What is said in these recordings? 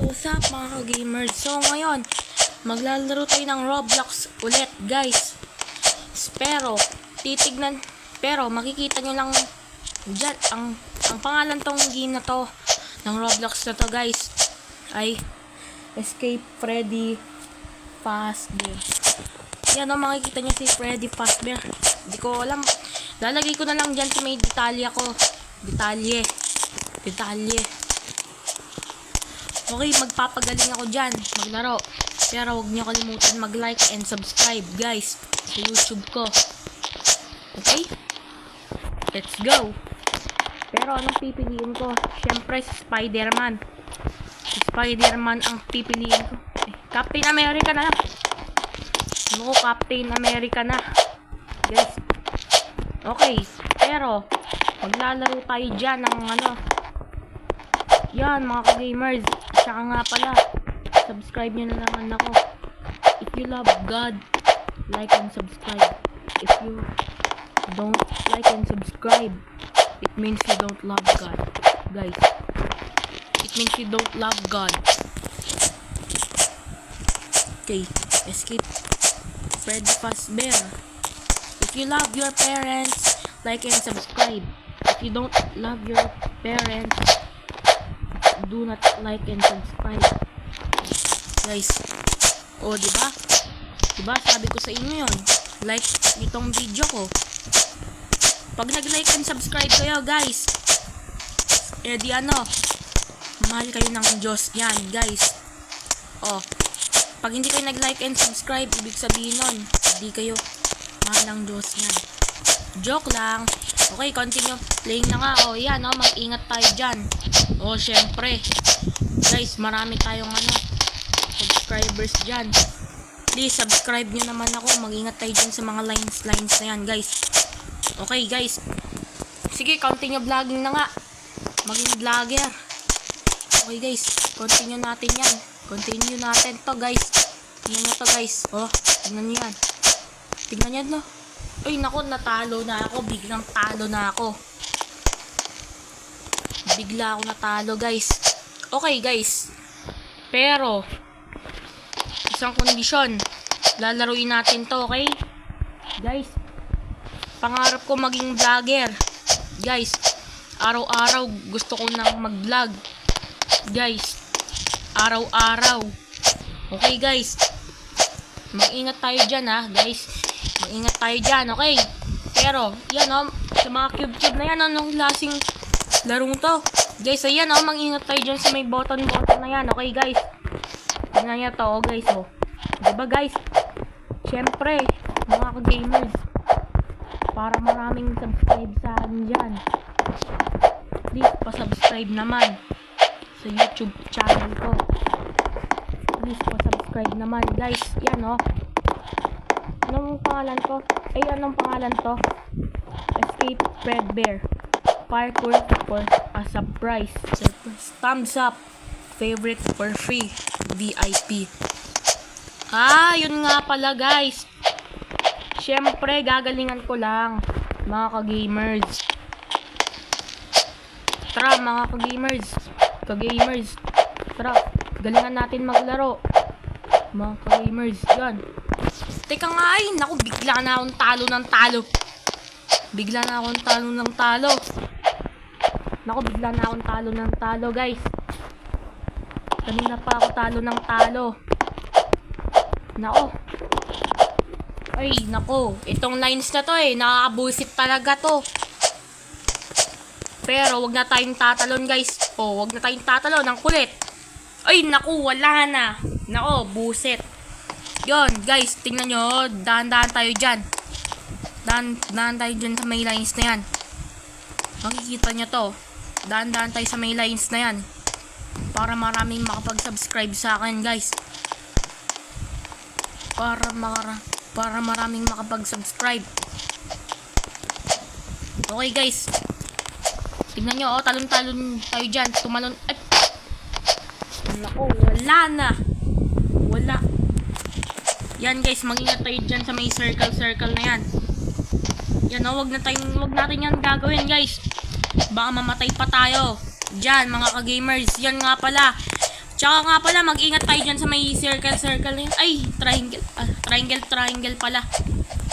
what's up mga ka-gamers? So ngayon, maglalaro tayo ng Roblox ulit guys. Pero makikita nyo lang dyan, ang pangalan tong game na to, ng Roblox na to guys, ay Escape Freddy Fazbear. Yan o, makikita nyo si Freddy Fazbear. Hindi ko alam, lalagay ko na lang dyan sa may detalye ko. Detalye. Okay, magpapagaling ako dyan, maglaro. Pero huwag niyo kalimutan mag-like and subscribe, guys, sa YouTube ko. Okay? Let's go! Pero anong pipiliin ko? Siyempre, si Spider-Man. Si Spider-Man ang pipiliin ko. Captain America na lang. Ano ko, Captain America na. Guys. Okay, pero maglalaro tayo dyan ng ano. Yan, mga ka-gamers. Tsaka nga pala, subscribe nyo na naman ako. If you love God, like and subscribe. If you don't like and subscribe, it means you don't love God. Guys, it means you don't love God. Okay, Escape Freddy Fazbear. If you love your parents, like and subscribe. If you don't love your parents, do not like and subscribe. Guys, o diba? Diba sabi ko sa inyo yun, like itong video ko. Pag nag-like and subscribe kayo guys, di ano, mahal kayo ng Diyos. Yan guys. O, pag hindi kayo nag-like and subscribe, ibig sabihin nun, hindi kayo mahal ng Diyos. Yan, joke lang. Okay, continue playing na nga. O yan, mag-ingat tayo dyan. O syempre guys, marami tayong subscribers dyan. Please subscribe nyo naman ako. Mag-ingat tayo dyan sa mga lines na yan guys. Okay guys, sige, continue vlogging na nga. Maging vlogger. Okay guys, continue natin yan. Continue natin to guys. Tingnan nyo to guys. O, tingnan nyo yan. Tingnan nyo no. Uy, naku, natalo na ako. Biglang talo na ako. Bigla ako natalo guys. Okay guys, pero isang kondisyon, lalaruin natin to, okay guys? Pangarap ko maging vlogger guys. Araw-araw gusto ko nang mag-vlog guys. Araw-araw. Okay guys, mag-ingat tayo dyan guys. Mag-ingat tayo dyan, okay? Pero yan sa mga cube na yan, anong klaseng larong to guys? Ayan mag-ingat tayo dyan sa may button na yan, okay guys? Tingnan nyo to guys. Diba guys, syempre mga ka-gamers, para maraming subscribe sa akin dyan, please pa-subscribe naman sa YouTube channel ko. Please pa-subscribe naman guys. Yan anong pangalan ko? Anong pangalan to? Escape Fredbear Parkour for a surprise. Thumbs up. Favorite for free. VIP. Yun nga pala guys. Syempre, gagalingan ko lang, mga ka-gamers. Tara, mga ka-gamers. Tara, galingan natin maglaro. Mga ka-gamers, yan. Teka nga naku, bigla na akong talo ng talo. Naku, bigla na akong talo ng talo, guys. Kanina pa ako talo ng talo. Naku, itong lines na to nakakabusit talaga to. Pero wag na tayong tatalon, guys. Wag na tayong tatalon, ang kulit. Naku, wala na. Naku, buset. Yon, guys, tingnan nyo, dahan-dahan tayo dyan. Dahan tayo dyan sa may lines na yan. Makikita nyo to. Dahan-dahan tayo sa may lines na yan. Para maraming makapag-subscribe sa akin, guys. Para maraming makapag-subscribe. Okay, guys. Tingnan nyo, talon-talon tayo dyan. Tumalon. Naku, wala na. Wala. Yan guys, mag-ingat tayo dyan sa may circle na yan. Yan wag natin yan gagawin guys. Baka mamatay pa tayo. Dyan mga ka-gamers. Yan nga pala. Tsaka nga pala, mag-ingat tayo dyan sa may circle na yun. Ay, triangle. Triangle pala.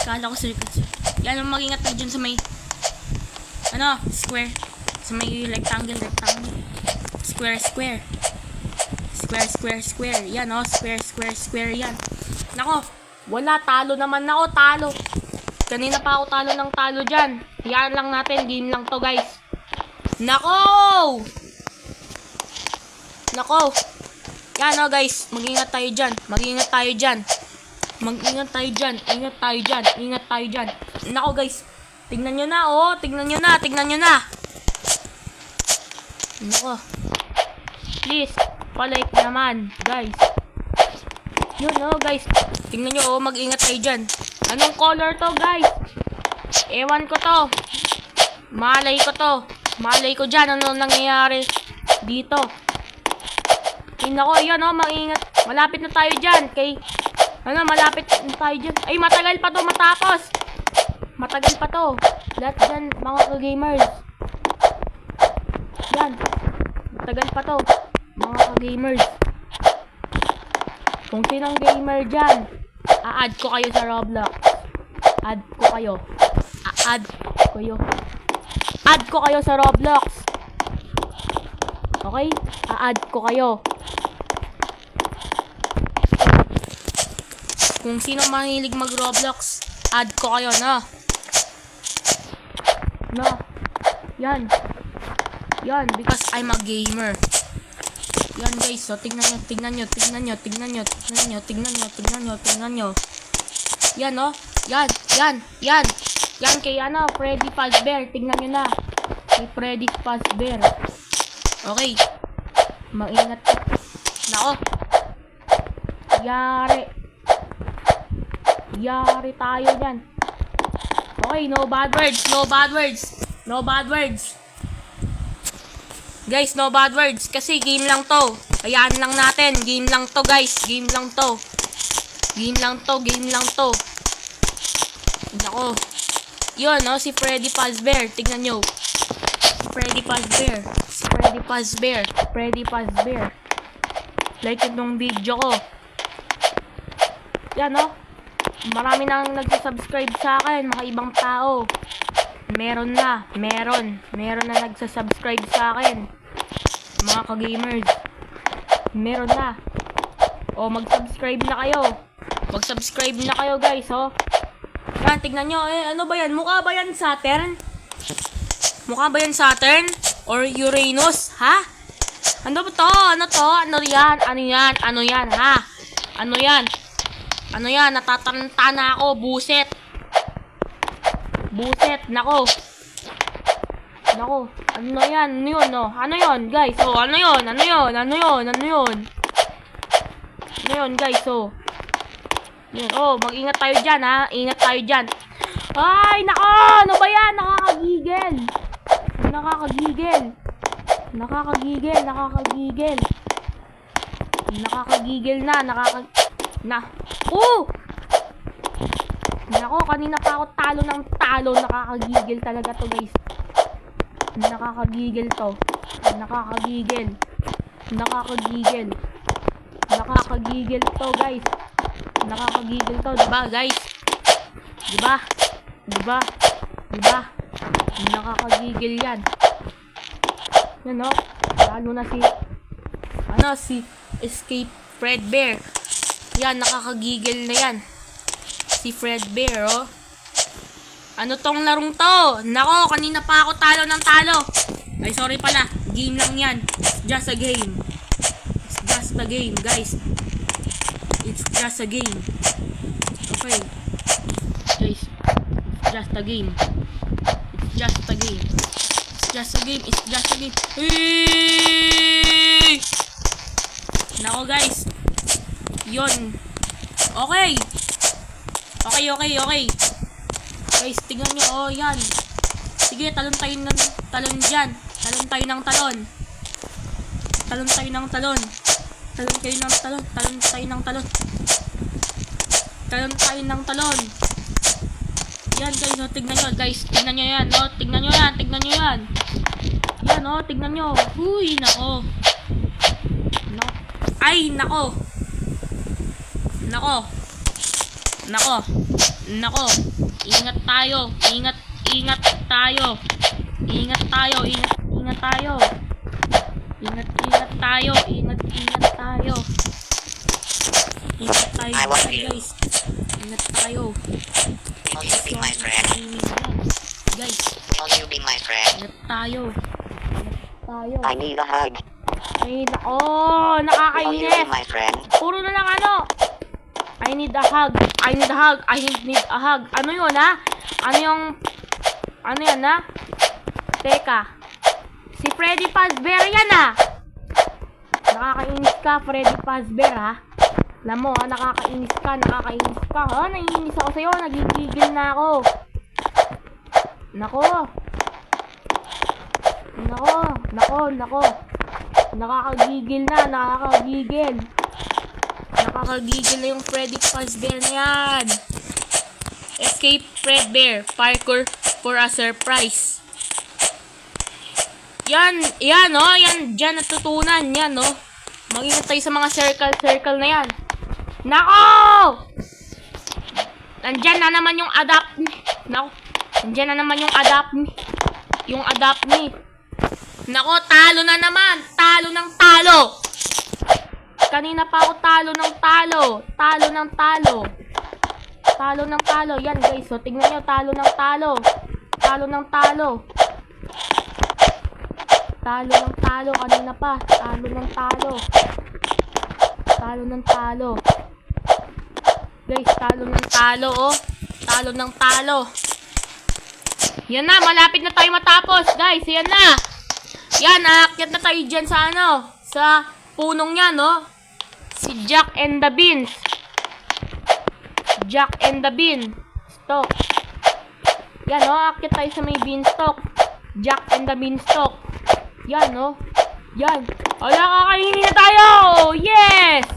Kala ko circle. Yan, mag-ingat tayo dyan sa may, square. Sa may rectangle. Square. Yan, square, yan. Nako, wala, talo naman ako, talo. Kanina pa ako talo dyan. Yan lang natin, game lang to, guys. Nako! Yan, guys, mag-ingat tayo dyan. Ingat tayo dyan. Nako, guys, tingnan nyo na, Nako. Please, palike naman, guys. Yun, guys. Tingnan nyo, mag-ingat tayo dyan. Anong color to, guys? Ewan ko to. Malay ko dyan. Ano nangyayari dito? Nako, yun, mag-ingat. Malapit na tayo dyan. Malapit na tayo dyan. Ay, matagal pa to matapos. Lahat dyan, mga ka-gamers. Yan. Matagal pa to, mga ka-gamers. Kung sinong gamer dyan, a-add ko kayo sa Roblox. Add ko kayo sa Roblox. Okay? A-add ko kayo. Kung sino mahilig mag-Roblox, add ko kayo, na. Yan, because I'm a gamer. Yan, guys, so tingnan nyo. Yan kay Freddy Fazbear. Tingnan nyo na. Kay Freddy Fazbear. Okay. Maingat. Nako. Yari tayo dyan. Okay, no bad words. Guys, no bad words. Kasi game lang to. Hayaan lang natin. Game lang to, guys. Game lang to. Nako. Yun, si Freddy Fazbear. Tignan nyo. Freddy Fazbear. Like itong video ko. Yan, marami nang nagsasubscribe sa akin. Mga ibang tao. Meron na nagsasubscribe sa akin. Mga ka-gamers. Meron na. Mag-subscribe na kayo. Guys, Yan, tignan nyo. Ano ba yan? Mukha ba yan Saturn? Or Uranus? Ha? Ano ba to? Ano yan, ha? Ano yan? Natataranta na ako. Buset. Nako. Ano yan? Ano yun, guys? Ano yun, guys? Yan, mag-ingat tayo dyan, ha? Ingat tayo dyan. Ay, nako! Ano ba yan? Nakakagigil na. Nako, kanina pa ako talo. Nakakagigil talaga to, guys. Nakakagigil to, guys. Diba, guys? Diba? Nakakagigil yan. Yan, lalo na si Escape Fredbear. Yan, nakakagigil na yan. Si Fredbear, Ano tong larong to? Nako, kanina pa ako talo. Ay, sorry pala. Game lang yan. It's just a game, guys. It's just a game. Okay. Guys, it's just a game. Hey! Nako, guys. Yun. Okay. Guys, tingnan nyo, yan. Sige, talon tayo ng talon dyan. Talon tayo ng talon. Yan, guys, tingnan nyo, guys. Tingnan nyo yan. Yan, tingnan nyo. Huy, nako. Ay, nako. Nako. Nako. Nako. Ingat tayo. Ingat tayo. Ingat tayo. Ingat tayo. Ingat tayo. Ingat tayo. Ingat tayo, I love you. guys. Ingat tayo. Will you be my friend? Guys, Will you be my friend? ingat tayo. Ingat tayo. I need a hug. Ay, nako. Will you be Nakakainis. my friend? Puro na lang ano. I need a hug. I need a hug. I need a hug. Ano yun, ha? Ano yan, ha? Teka. Si Freddy Fazbear yan, ha? Nakakainis ka, Freddy Fazbear, ha? Alam mo, ha? Nakakainis ka, ha? Naiinis ako sa'yo. Nagigigil na ako. Nako. Nakakagigil na, nakakagigil na yung Freddy Fazbear na yan. Escape Fredbear, parkour for a surprise. Yan, oh, yan, dyan natutunan, yan, oh. Mag-ingat tayo sa mga circle na yan. Nako! Nandyan na naman yung adapt ni. Nako, nandyan na naman yung adapt ni. Yung adapt ni. Nako, talo na naman. Talo ng talo. Kanina pa ako talo ng talo. Talo ng talo. Talo ng talo. Yan, guys. So, tingnan nyo. Talo ng talo. Talo ng talo. Talo ng talo. Kanina pa. Talo ng talo. Talo ng talo. Guys, talo ng talo, oh. Talo ng talo. Yan na. Malapit na tayo matapos. Guys, yan na. Yan, aakyat na tayo dyan sa ano. Sa punong yan, no? Si Jack and the Beans. Jack and the Bean Stalk. Yan, no? Aakyat tayo sa may beanstalk. Jack and the Beanstalk. Yan, no? Yan. Wala, kakainin na tayo! Yes!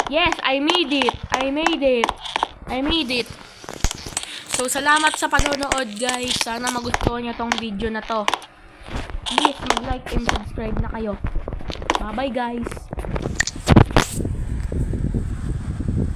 Yes, I made it. I made it. So, salamat sa panonood, guys. Sana magustuhan niyo tong video na to. Please, mag-like and subscribe na kayo. Bye-bye, guys.